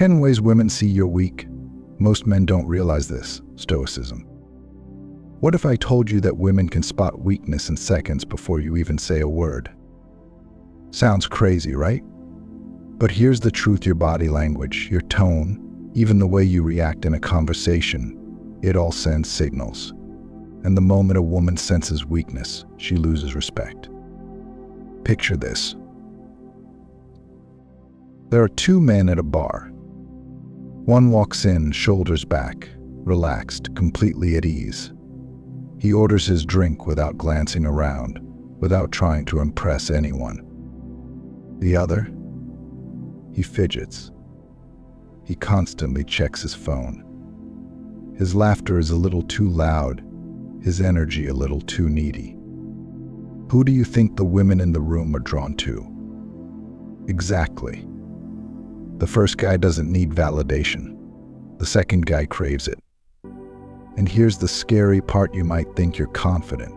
10 ways women see you're weak. Most men don't realize this. Stoicism. What if I told you that women can spot weakness in seconds before you even say a word? Sounds crazy, right? But here's the truth: your body language, your tone, even the way you react in a conversation, it all sends signals. And the moment a woman senses weakness, she loses respect. Picture this. There are two men at a bar. One walks in, shoulders back, relaxed, completely at ease. He orders his drink without glancing around, without trying to impress anyone. The other, he fidgets. He constantly checks his phone. His laughter is a little too loud, his energy a little too needy. Who do you think the women in the room are drawn to? Exactly. The first guy doesn't need validation. The second guy craves it. And here's the scary part: you might think you're confident,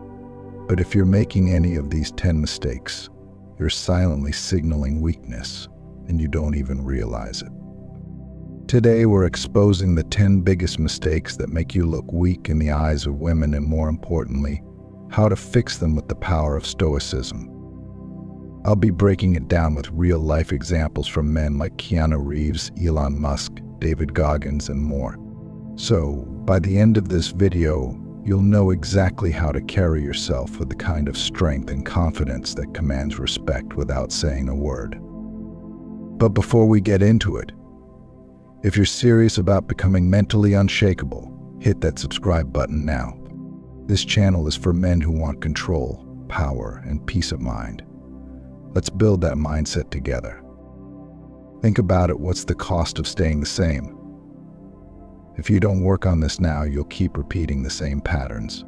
but if you're making any of these 10 mistakes, you're silently signaling weakness, and you don't even realize it. Today, we're exposing the 10 biggest mistakes that make you look weak in the eyes of women, and more importantly, how to fix them with the power of Stoicism. I'll be breaking it down with real-life examples from men like Keanu Reeves, Elon Musk, David Goggins, and more. So, by the end of this video, you'll know exactly how to carry yourself with the kind of strength and confidence that commands respect without saying a word. But before we get into it, if you're serious about becoming mentally unshakable, hit that subscribe button now. This channel is for men who want control, power, and peace of mind. Let's build that mindset together. Think about it: what's the cost of staying the same? If you don't work on this now, you'll keep repeating the same patterns.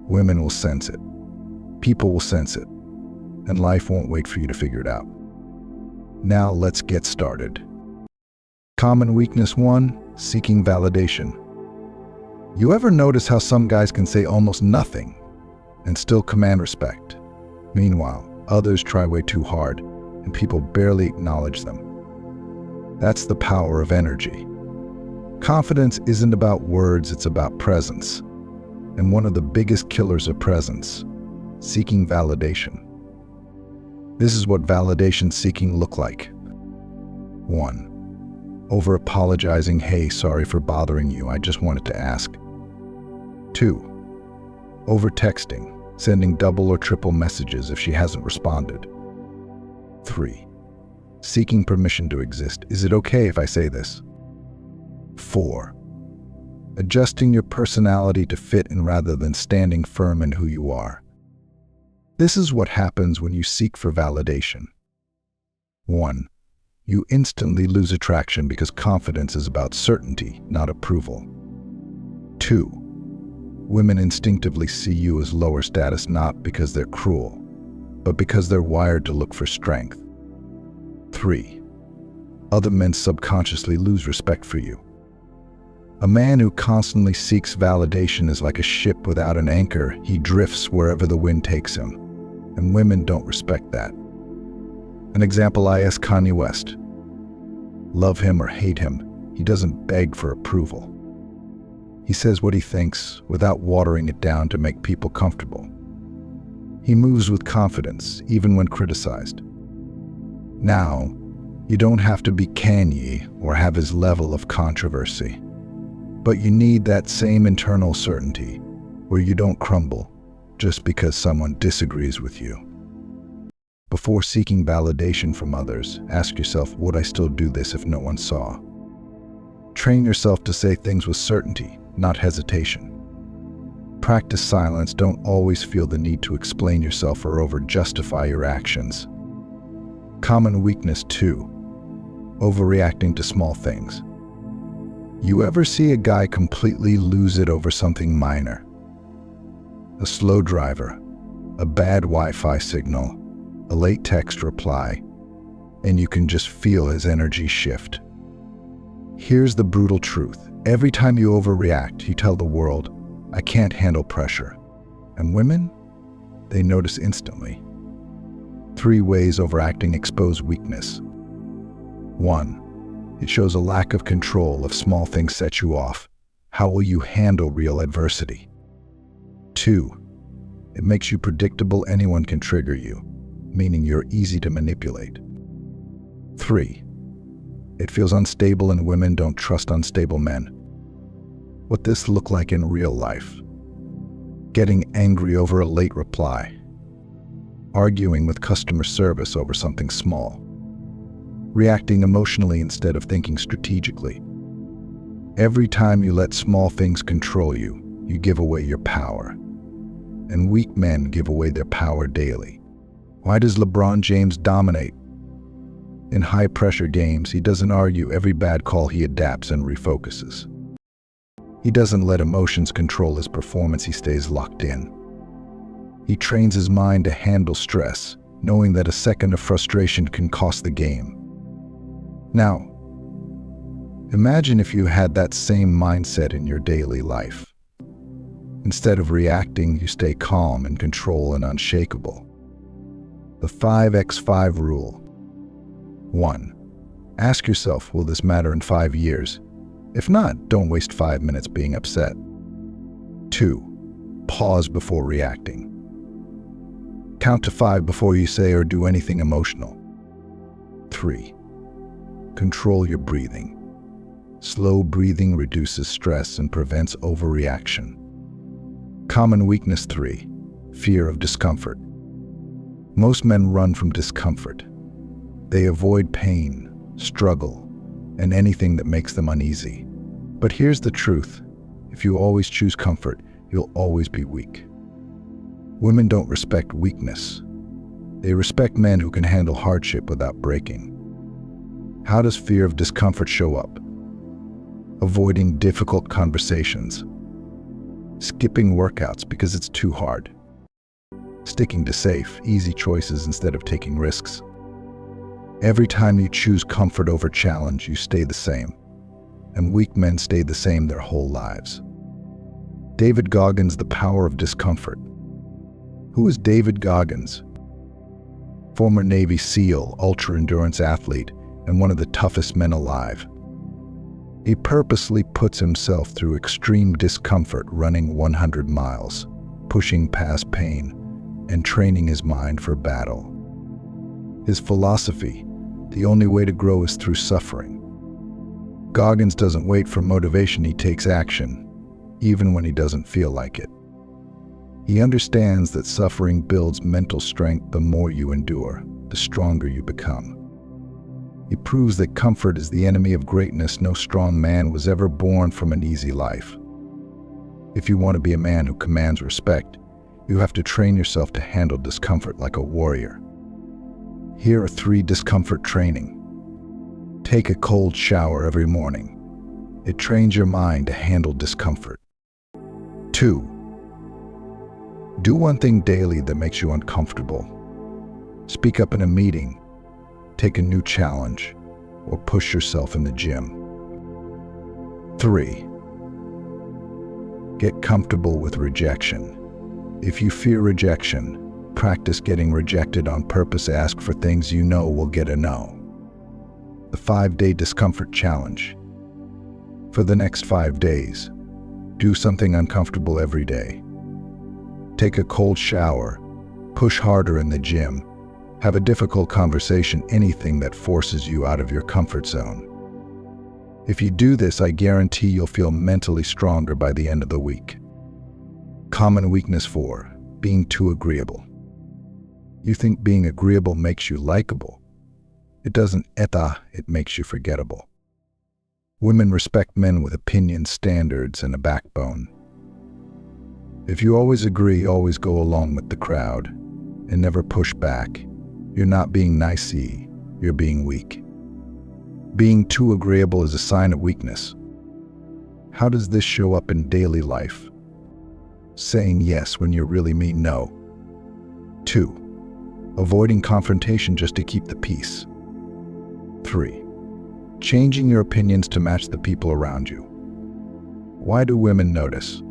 Women will sense it. People will sense it. And life won't wait for you to figure it out. Now let's get started. Common weakness 1: seeking validation. You ever notice how some guys can say almost nothing and still command respect? Meanwhile, others try way too hard and people barely acknowledge them. That's the power of energy. Confidence isn't about words, it's about presence. And one of the biggest killers of presence: seeking validation. This is what validation seeking look like. 1. Over-apologizing: "Hey, sorry for bothering you, I just wanted to ask." 2. Over-texting, sending double or triple messages if she hasn't responded. 3. Seeking permission to exist: "Is it okay if I say this?" 4. Adjusting your personality to fit in rather than standing firm in who you are. This is what happens when you seek for validation. 1. You instantly lose attraction because confidence is about certainty, not approval. 2. Women instinctively see you as lower status, not because they're cruel, but because they're wired to look for strength. 3. Other men subconsciously lose respect for you. A man who constantly seeks validation is like a ship without an anchor. He drifts wherever the wind takes him, and women don't respect that. An example: is Kanye West. Love him or hate him, he doesn't beg for approval. He says what he thinks without watering it down to make people comfortable. He moves with confidence, even when criticized. Now, you don't have to be Kanye or have his level of controversy, but you need that same internal certainty where you don't crumble just because someone disagrees with you. Before seeking validation from others, ask yourself, would I still do this if no one saw? Train yourself to say things with certainty, not hesitation. Practice silence. Don't always feel the need to explain yourself or over-justify your actions. Common weakness 2: overreacting to small things. You ever see a guy completely lose it over something minor? A slow driver, a bad Wi-Fi signal, a late text reply, and you can just feel his energy shift. Here's the brutal truth: every time you overreact, you tell the world, "I can't handle pressure." And women? They notice instantly. 3 ways overacting expose weakness. 1. It shows a lack of control if small things set you off. How will you handle real adversity? 2. It makes you predictable. Anyone can trigger you, meaning you're easy to manipulate. 3. It feels unstable and women don't trust unstable men. What this look like in real life? Getting angry over a late reply. Arguing with customer service over something small. Reacting emotionally instead of thinking strategically. Every time you let small things control you, you give away your power. And weak men give away their power daily. Why does LeBron James dominate? In high-pressure games, he doesn't argue every bad call. He adapts and refocuses. He doesn't let emotions control his performance. He stays locked in. He trains his mind to handle stress, knowing that a second of frustration can cost the game. Now, imagine if you had that same mindset in your daily life. Instead of reacting, you stay calm, in control, and unshakable. The 5x5 rule. 1. Ask yourself, will this matter in 5 years? If not, don't waste 5 minutes being upset. 2. Pause before reacting. Count to 5 before you say or do anything emotional. 3. Control your breathing. Slow breathing reduces stress and prevents overreaction. Common weakness 3. Fear of discomfort. Most men run from discomfort. They avoid pain, struggle, and anything that makes them uneasy. But here's the truth. If you always choose comfort, you'll always be weak. Women don't respect weakness. They respect men who can handle hardship without breaking. How does fear of discomfort show up? Avoiding difficult conversations. Skipping workouts because it's too hard. Sticking to safe, easy choices instead of taking risks. Every time you choose comfort over challenge, you stay the same. And weak men stay the same their whole lives. David Goggins, The Power of Discomfort. Who is David Goggins? Former Navy SEAL, ultra-endurance athlete, and one of the toughest men alive. He purposely puts himself through extreme discomfort, running 100 miles, pushing past pain, and training his mind for battle. His philosophy: the only way to grow is through suffering. Goggins doesn't wait for motivation, he takes action, even when he doesn't feel like it. He understands that suffering builds mental strength. The more you endure, the stronger you become. He proves that comfort is the enemy of greatness. No strong man was ever born from an easy life. If you want to be a man who commands respect, you have to train yourself to handle discomfort like a warrior. Here are 3 discomfort training. Take a cold shower every morning. It trains your mind to handle discomfort. 2. Do one thing daily that makes you uncomfortable. Speak up in a meeting, take a new challenge, or push yourself in the gym. 3. Get comfortable with rejection. If you fear rejection, practice getting rejected on purpose. Ask for things you know will get a no. The 5-day discomfort challenge. For the next 5 days, do something uncomfortable every day. Take a cold shower, push harder in the gym, have a difficult conversation, anything that forces you out of your comfort zone. If you do this, I guarantee you'll feel mentally stronger by the end of the week. Common weakness 4, being too agreeable. You think being agreeable makes you likable. It doesn't. It makes you forgettable. Women respect men with opinions, standards, and a backbone. If you always agree, always go along with the crowd, and never push back, you're not being nice, you're being weak. Being too agreeable is a sign of weakness. How does this show up in daily life? Saying yes when you really mean no. 2. Avoiding confrontation just to keep the peace. 3. Changing your opinions to match the people around you. Why do women notice?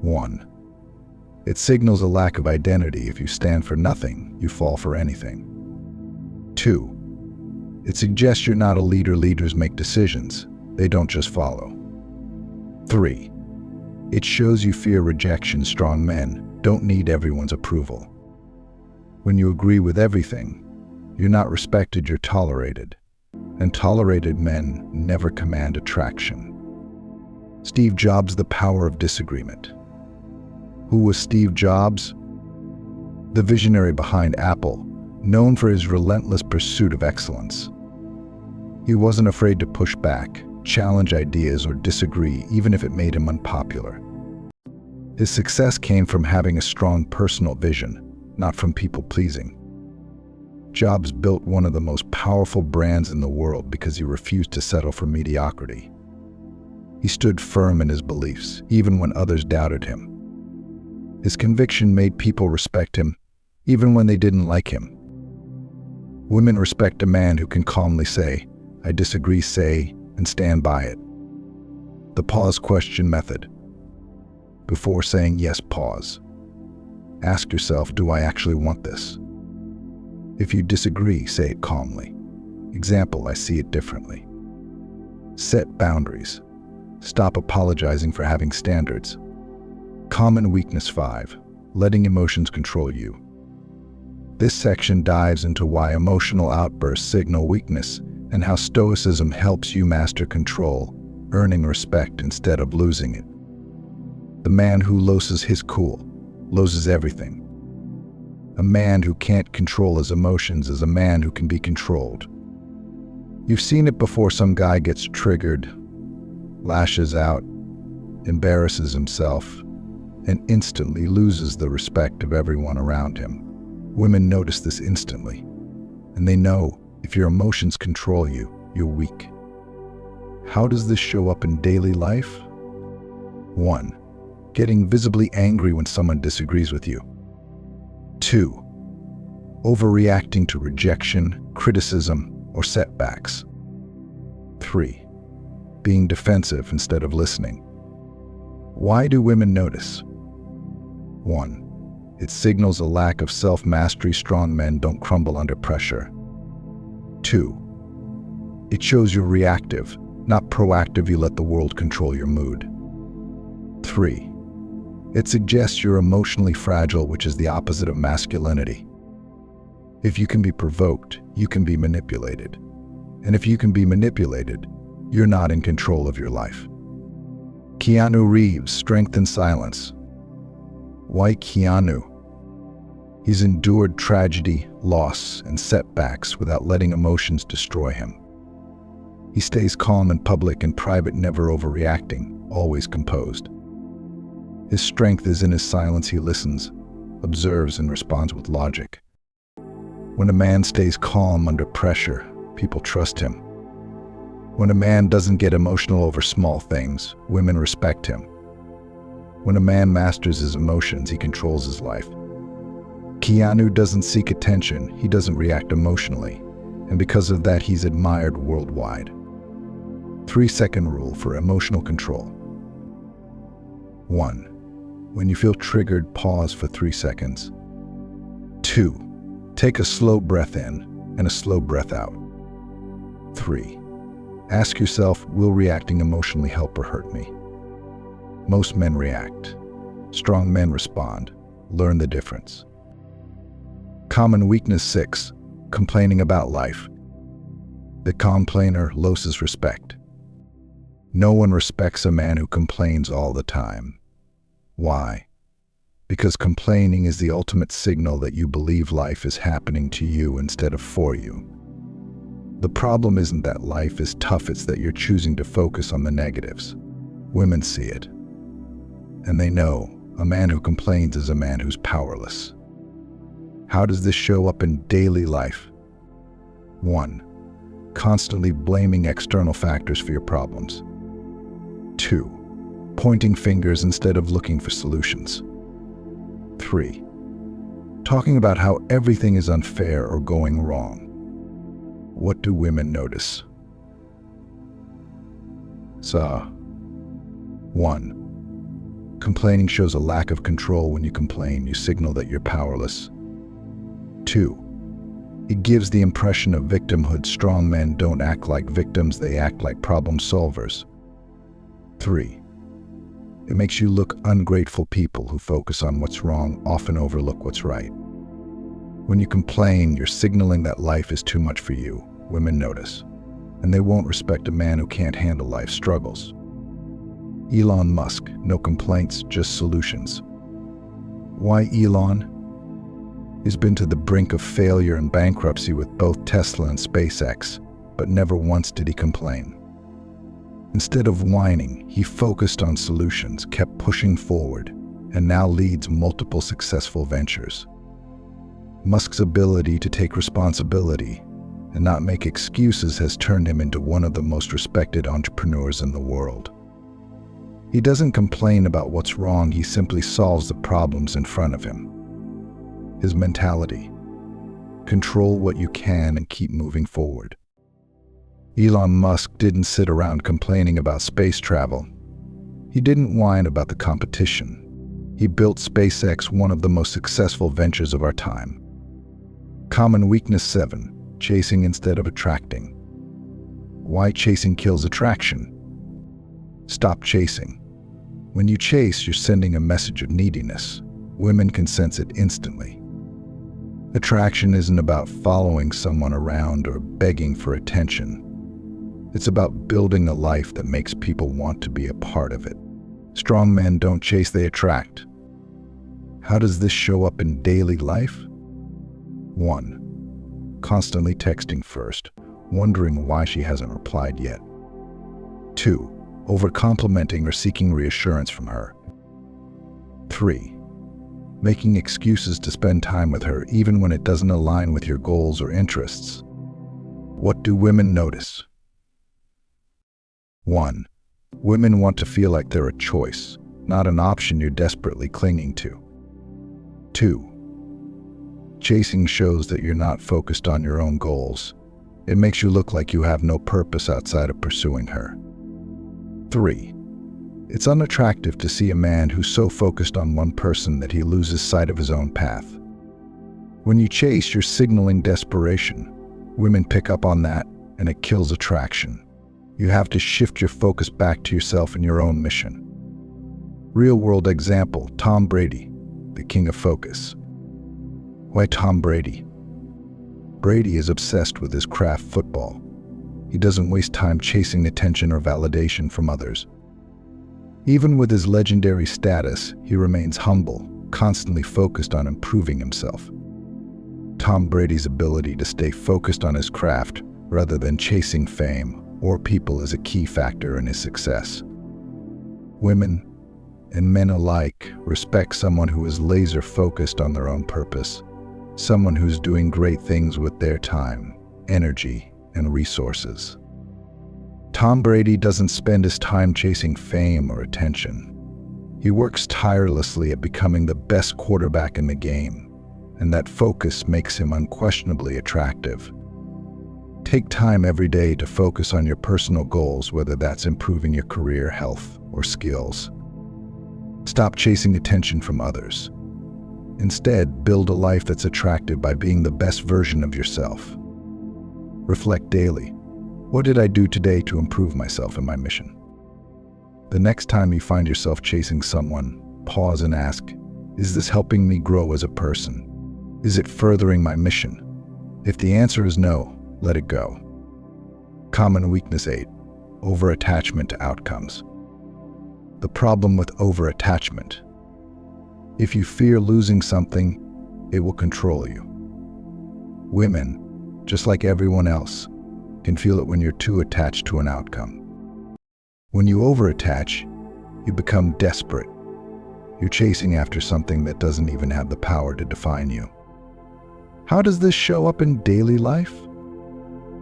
1. It signals a lack of identity. If you stand for nothing, you fall for anything. 2. It suggests you're not a leader. Leaders make decisions. They don't just follow. 3. It shows you fear rejection. Strong men don't need everyone's approval. When you agree with everything, you're not respected, you're tolerated. And tolerated men never command attraction. Steve Jobs, the power of disagreement. Who was Steve Jobs? The visionary behind Apple, known for his relentless pursuit of excellence. He wasn't afraid to push back, challenge ideas, or disagree, even if it made him unpopular. His success came from having a strong personal vision, not from people-pleasing. Jobs built one of the most powerful brands in the world because he refused to settle for mediocrity. He stood firm in his beliefs, even when others doubted him. His conviction made people respect him, even when they didn't like him. Women respect a man who can calmly say, "I disagree," say, and stand by it. The pause question method. Before saying yes, pause. Ask yourself, do I actually want this? If you disagree, say it calmly. Example, I see it differently. Set boundaries. Stop apologizing for having standards. Common weakness 5. Letting emotions control you. This section dives into why emotional outbursts signal weakness and how Stoicism helps you master control, earning respect instead of losing it. The man who loses his cool loses everything. A man who can't control his emotions is a man who can be controlled. You've seen it before. Some guy gets triggered, lashes out, embarrasses himself, and instantly loses the respect of everyone around him. Women notice this instantly, and they know if your emotions control you, you're weak. How does this show up in daily life? 1. Getting visibly angry when someone disagrees with you. 2. Overreacting to rejection, criticism, or setbacks. 3. Being defensive instead of listening. Why do women notice? 1. It signals a lack of self-mastery. Strong men don't crumble under pressure. 2. It shows you're reactive, not proactive. You let the world control your mood. 3. It suggests you're emotionally fragile, which is the opposite of masculinity. If you can be provoked, you can be manipulated. And if you can be manipulated, you're not in control of your life. Keanu Reeves, strength in silence. Why Keanu? He's endured tragedy, loss, and setbacks without letting emotions destroy him. He stays calm in public and private, never overreacting, always composed. His strength is in his silence. He listens, observes, and responds with logic. When a man stays calm under pressure, people trust him. When a man doesn't get emotional over small things, women respect him. When a man masters his emotions, he controls his life. Keanu doesn't seek attention, he doesn't react emotionally, and because of that, he's admired worldwide. 3-second rule for emotional control. 1. When you feel triggered, pause for 3 seconds. 2. Take a slow breath in and a slow breath out. 3. Ask yourself, will reacting emotionally help or hurt me? Most men react. Strong men respond. Learn the difference. Common weakness 6. Complaining about life. The complainer loses respect. No one respects a man who complains all the time. Why? Because complaining is the ultimate signal that you believe life is happening to you instead of for you. The problem isn't that life is tough, it's that you're choosing to focus on the negatives. Women see it. And they know a man who complains is a man who's powerless. How does this show up in daily life? 1. Constantly blaming external factors for your problems. 2. Pointing fingers instead of looking for solutions. 3. Talking about how everything is unfair or going wrong. What do women notice? 1. Complaining shows a lack of control. When you complain, you signal that you're powerless. 2. It gives the impression of victimhood. Strong men don't act like victims, they act like problem solvers. 3. It makes you look ungrateful. People who focus on what's wrong often overlook what's right. When you complain, you're signaling that life is too much for you. Women notice, and they won't respect a man who can't handle life's struggles. Elon Musk, no complaints, just solutions. Why Elon? He's been to the brink of failure and bankruptcy with both Tesla and SpaceX, but never once did he complain. Instead of whining, he focused on solutions, kept pushing forward, and now leads multiple successful ventures. Musk's ability to take responsibility and not make excuses has turned him into one of the most respected entrepreneurs in the world. He doesn't complain about what's wrong, he simply solves the problems in front of him. His mentality: control what you can and keep moving forward. Elon Musk didn't sit around complaining about space travel. He didn't whine about the competition. He built SpaceX, one of the most successful ventures of our time. Common weakness 7. Chasing instead of attracting. Why chasing kills attraction? Stop chasing. When you chase, you're sending a message of neediness. Women can sense it instantly. Attraction isn't about following someone around or begging for attention. It's about building a life that makes people want to be a part of it. Strong men don't chase, they attract. How does this show up in daily life? 1. Constantly texting first, wondering why she hasn't replied yet. 2. Over-complimenting or seeking reassurance from her. 3. Making excuses to spend time with her even when it doesn't align with your goals or interests. What do women notice? 1. Women want to feel like they're a choice, not an option you're desperately clinging to. 2. Chasing shows that you're not focused on your own goals. It makes you look like you have no purpose outside of pursuing her. 3. It's unattractive to see a man who's so focused on one person that he loses sight of his own path. When you chase, you're signaling desperation. Women pick up on that, and it kills attraction. You have to shift your focus back to yourself and your own mission. Real-world example: Tom Brady, the king of focus. Why Tom Brady? Brady is obsessed with his craft, football. He doesn't waste time chasing attention or validation from others. Even with his legendary status, he remains humble, constantly focused on improving himself. Tom Brady's ability to stay focused on his craft rather than chasing fame or people is a key factor in his success. Women and men alike respect someone who is laser-focused on their own purpose, someone who's doing great things with their time, energy, and resources. Tom Brady doesn't spend his time chasing fame or attention. He works tirelessly at becoming the best quarterback in the game, and that focus makes him unquestionably attractive. Take time every day to focus on your personal goals, whether that's improving your career, health, or skills. Stop chasing attention from others. Instead, build a life that's attractive by being the best version of yourself. Reflect daily. What did I do today to improve myself in my mission? The next time you find yourself chasing someone, pause and ask, is this helping me grow as a person? Is it furthering my mission? If the answer is no, let it go. Common weakness 8. Over-attachment to outcomes. The problem with over-attachment: if you fear losing something, it will control you. Women, just like everyone else, can feel it when you're too attached to an outcome. When you over-attach, you become desperate. You're chasing after something that doesn't even have the power to define you. How does this show up in daily life?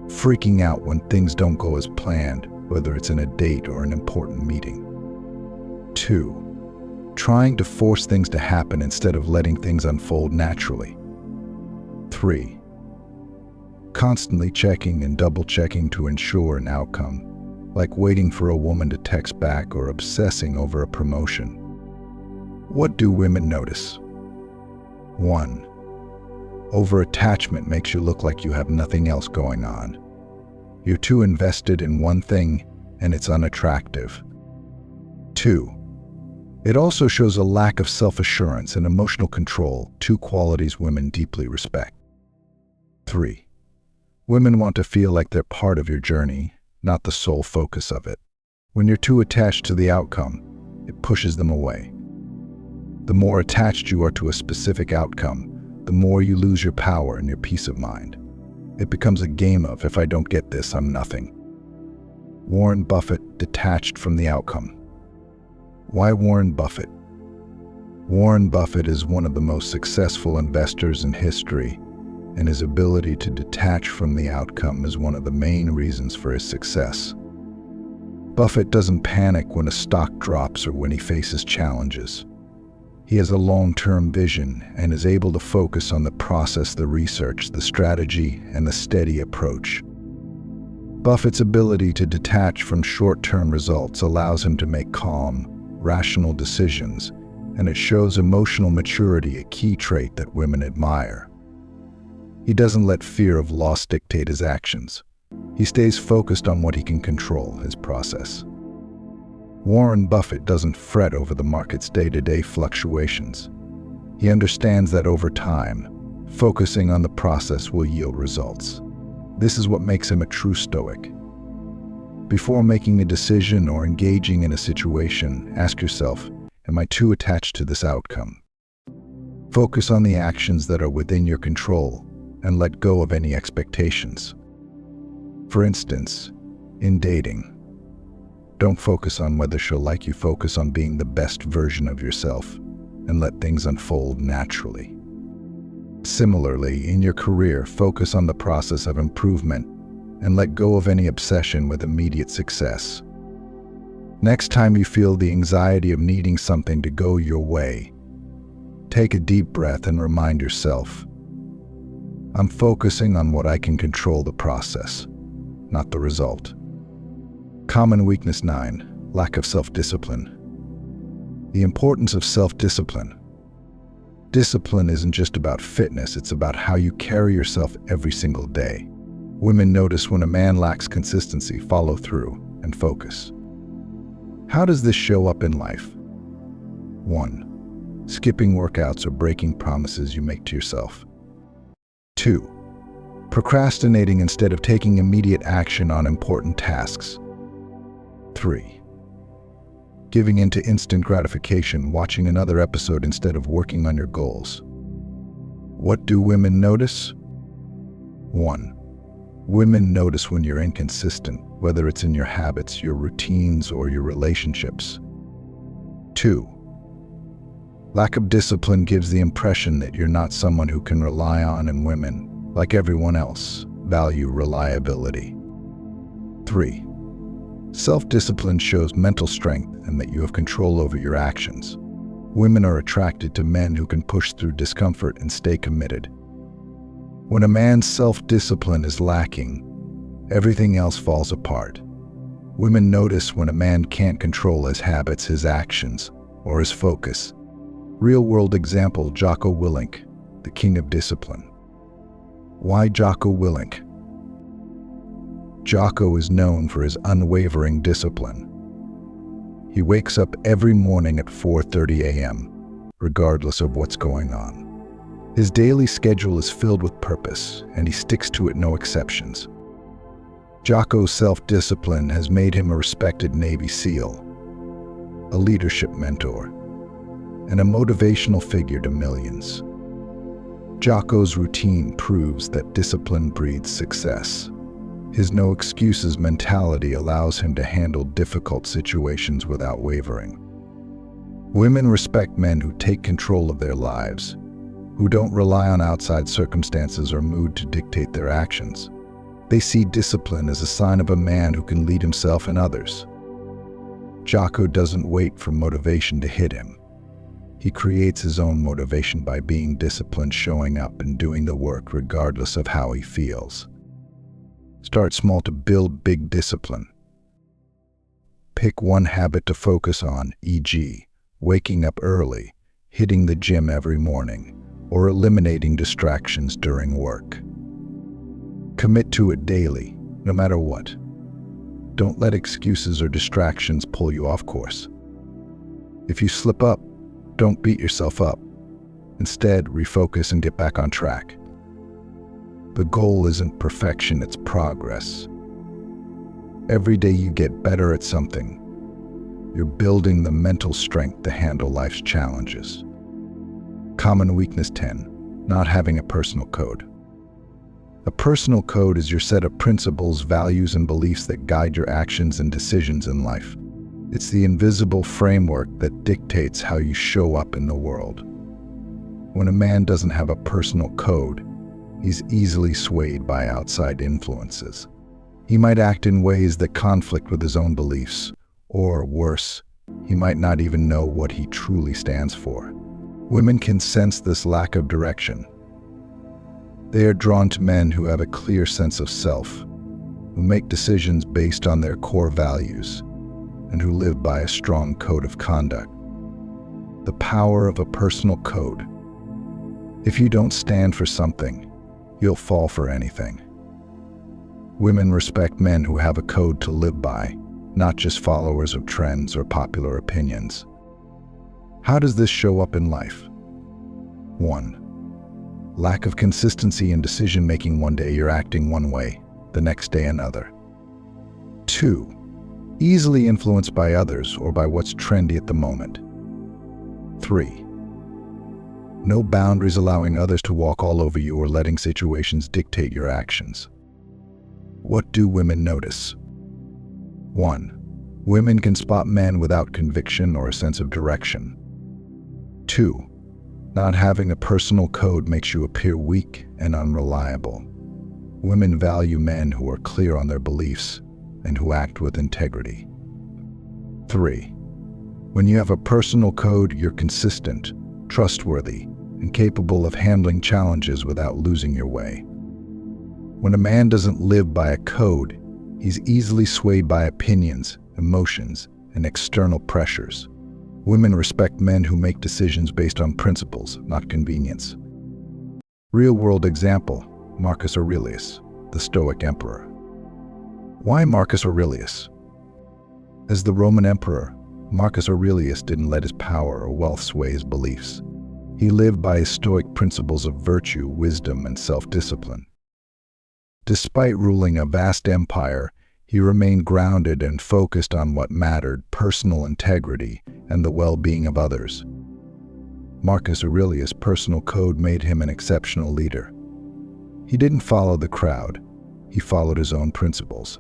Freaking out when things don't go as planned, whether it's in a date or an important meeting. 2. Trying to force things to happen instead of letting things unfold naturally. 3. Constantly checking and double-checking to ensure an outcome, like waiting for a woman to text back or obsessing over a promotion. What do women notice? 1. Over-attachment makes you look like you have nothing else going on. You're too invested in one thing, and it's unattractive. 2. It also shows a lack of self-assurance and emotional control, two qualities women deeply respect. 3. Women want to feel like they're part of your journey, not the sole focus of it. When you're too attached to the outcome, it pushes them away. The more attached you are to a specific outcome, the more you lose your power and your peace of mind. It becomes a game of, if I don't get this, I'm nothing. Warren Buffett detached from the outcome. Why Warren Buffett? Warren Buffett is one of the most successful investors in history, and his ability to detach from the outcome is one of the main reasons for his success. Buffett doesn't panic when a stock drops or when he faces challenges. He has a long-term vision and is able to focus on the process, the research, the strategy, and the steady approach. Buffett's ability to detach from short-term results allows him to make calm, rational decisions, and it shows emotional maturity, a key trait that women admire. He doesn't let fear of loss dictate his actions. He stays focused on what he can control, his process. Warren Buffett doesn't fret over the market's day-to-day fluctuations. He understands that over time, focusing on the process will yield results. This is what makes him a true Stoic. Before making a decision or engaging in a situation, ask yourself, am I too attached to this outcome? Focus on the actions that are within your control and let go of any expectations. For instance, in dating, don't focus on whether she'll like you, focus on being the best version of yourself and let things unfold naturally. Similarly, in your career, focus on the process of improvement and let go of any obsession with immediate success. Next time you feel the anxiety of needing something to go your way, take a deep breath and remind yourself, I'm focusing on what I can control, the process, not the result. Common weakness 9, lack of self-discipline. The importance of self-discipline. Discipline isn't just about fitness, it's about how you carry yourself every single day. Women notice when a man lacks consistency, follow through, and focus. How does this show up in life? 1. Skipping workouts or breaking promises you make to yourself. 2. Procrastinating instead of taking immediate action on important tasks. 3. Giving in to instant gratification, watching another episode instead of working on your goals. What do women notice? 1. Women notice when you're inconsistent, whether it's in your habits, your routines, or your relationships. 2. Lack of discipline gives the impression that you're not someone who can rely on, and women, like everyone else, value reliability. 3. Self-discipline shows mental strength and that you have control over your actions. Women are attracted to men who can push through discomfort and stay committed. When a man's self-discipline is lacking, everything else falls apart. Women notice when a man can't control his habits, his actions, or his focus. Real-world example, Jocko Willink, the king of discipline. Why Jocko Willink? Jocko is known for his unwavering discipline. He wakes up every morning at 4:30 a.m., regardless of what's going on. His daily schedule is filled with purpose, and he sticks to it, no exceptions. Jocko's self-discipline has made him a respected Navy SEAL, a leadership mentor, and a motivational figure to millions. Jocko's routine proves that discipline breeds success. His no-excuses mentality allows him to handle difficult situations without wavering. Women respect men who take control of their lives, who don't rely on outside circumstances or mood to dictate their actions. They see discipline as a sign of a man who can lead himself and others. Jocko doesn't wait for motivation to hit him. He creates his own motivation by being disciplined, showing up and doing the work regardless of how he feels. Start small to build big discipline. Pick one habit to focus on, e.g., waking up early, hitting the gym every morning, or eliminating distractions during work. Commit to it daily, no matter what. Don't let excuses or distractions pull you off course. If you slip up, don't beat yourself up. Instead, refocus and get back on track. The goal isn't perfection, it's progress. Every day you get better at something, you're building the mental strength to handle life's challenges. Common weakness 10, not having a personal code. A personal code is your set of principles, values, and beliefs that guide your actions and decisions in life. It's the invisible framework that dictates how you show up in the world. When a man doesn't have a personal code, he's easily swayed by outside influences. He might act in ways that conflict with his own beliefs, or worse, he might not even know what he truly stands for. Women can sense this lack of direction. They are drawn to men who have a clear sense of self, who make decisions based on their core values, and who live by a strong code of conduct. The power of a personal code. If you don't stand for something, you'll fall for anything. Women respect men who have a code to live by, not just followers of trends or popular opinions. How does this show up in life? 1. Lack of consistency in decision-making. One day you're acting one way, the next day another. 2. Easily influenced by others or by what's trendy at the moment. 3. No boundaries, allowing others to walk all over you or letting situations dictate your actions. What do women notice? 1. Women can spot men without conviction or a sense of direction. 2. Not having a personal code makes you appear weak and unreliable. Women value men who are clear on their beliefs and who act with integrity. 3. When you have a personal code, you're consistent, trustworthy, and capable of handling challenges without losing your way. When a man doesn't live by a code, he's easily swayed by opinions, emotions, and external pressures. Women respect men who make decisions based on principles, not convenience. Real-world example, Marcus Aurelius, the Stoic emperor. Why Marcus Aurelius? As the Roman emperor, Marcus Aurelius didn't let his power or wealth sway his beliefs. He lived by his Stoic principles of virtue, wisdom, and self-discipline. Despite ruling a vast empire, he remained grounded and focused on what mattered: personal integrity and the well-being of others. Marcus Aurelius' personal code made him an exceptional leader. He didn't follow the crowd, he followed his own principles.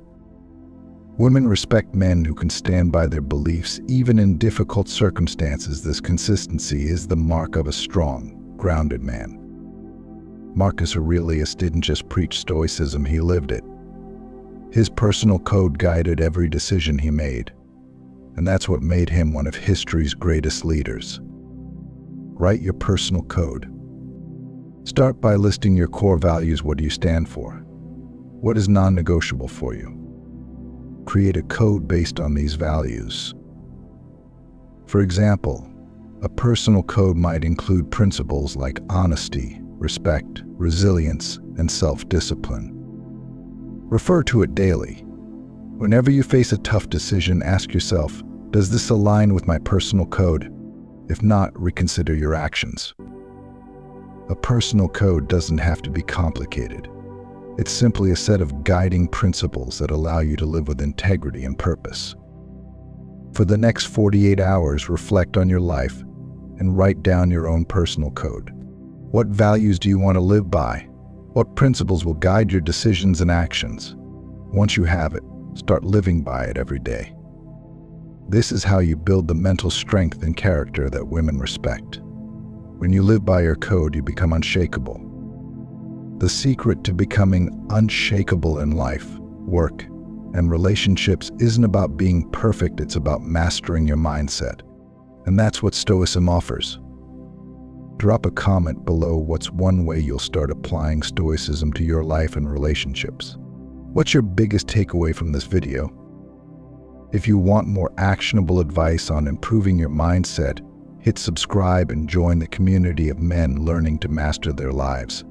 Women respect men who can stand by their beliefs even in difficult circumstances. This consistency is the mark of a strong, grounded man. Marcus Aurelius didn't just preach Stoicism, he lived it. His personal code guided every decision he made, and that's what made him one of history's greatest leaders. Write your personal code. Start by listing your core values. What do you stand for? What is non-negotiable for you? Create a code based on these values. For example, a personal code might include principles like honesty, respect, resilience, and self-discipline. Refer to it daily. Whenever you face a tough decision, ask yourself, does this align with my personal code? If not, reconsider your actions. A personal code doesn't have to be complicated. It's simply a set of guiding principles that allow you to live with integrity and purpose. For the next 48 hours, reflect on your life and write down your own personal code. What values do you want to live by? What principles will guide your decisions and actions? Once you have it, start living by it every day. This is how you build the mental strength and character that women respect. When you live by your code, you become unshakable. The secret to becoming unshakable in life, work, and relationships isn't about being perfect, it's about mastering your mindset. And that's what Stoicism offers. Drop a comment below. What's one way you'll start applying Stoicism to your life and relationships? What's your biggest takeaway from this video? If you want more actionable advice on improving your mindset, Hit subscribe and join the community of men learning to master their lives.